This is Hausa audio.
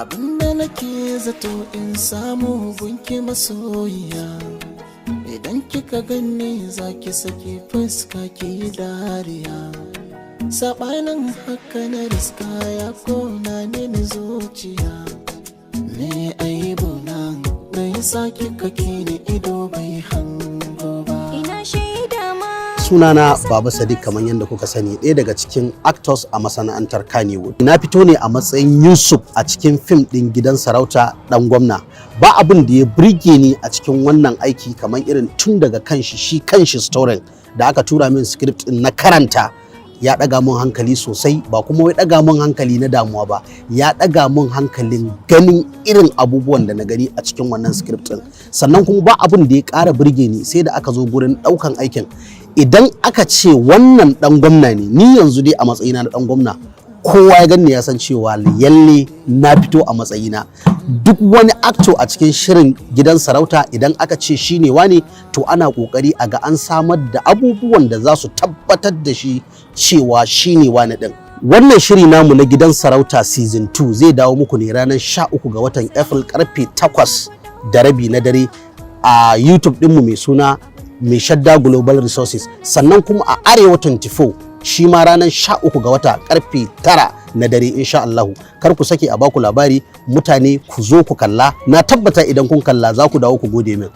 abinda nake zato in samu gunki masoyiya, idan kika ganni zaki saki fuska ki dariya, sabanin haka na riska ya kona ni zuciya. Me aibu nan da yasa kika kini ido bai hango ba. Ina shaida ma sunana Baba Sadiq, kamar yadda kuka sani, ɗaya daga cikin actors a masana'antar Kannywood. Na fito ne a matsayin Yusuf a cikin fim ɗin Gidan Sarauta ɗan gwamna. Ba abin da ya burge ni a cikin wannan aiki kamar irin tun daga kanshi story da aka tura min script ɗin na karanta, ya ɗaga mun hankali sosai, ba kuma wai ɗaga mun hankali na damuwa ba, ya ɗaga mun hankalin ganin irin abubuwan da na gani a cikin wannan script ɗin. Sannan kuma ba abin da ya ƙara burge ni sai da aka zo gurin ɗaukan aikin. Idan aka ce wannan ɗan gwamna ne, ni yanzu dai a matsayina na ɗan gwamna, kowa ya ganni ya san cewa yalle na fito a matsayina. Duk wani actor a cikin shirin Gidan Sarauta idan aka ce shi ne wane, to ana kokari a ga an samar da abubuwan da za su tabbatar da shi cewa shi ne wane din. Wannan shiri namu na Gidan Sarauta season 2 zai dawo muku ne ranar 13 ga watan April karfe 8:30 na dare a YouTube ɗinmu mai suna mai Shadda Global Resources. Sannan kuma a Arewa 24 shi ma ranar 13 ga wata karfe 9 na dare, insha Allahu. Kar ku sake a baku labari, mutane ku zo ku kalla, na tabbata idan kun kalla za ku dawo ku gode min.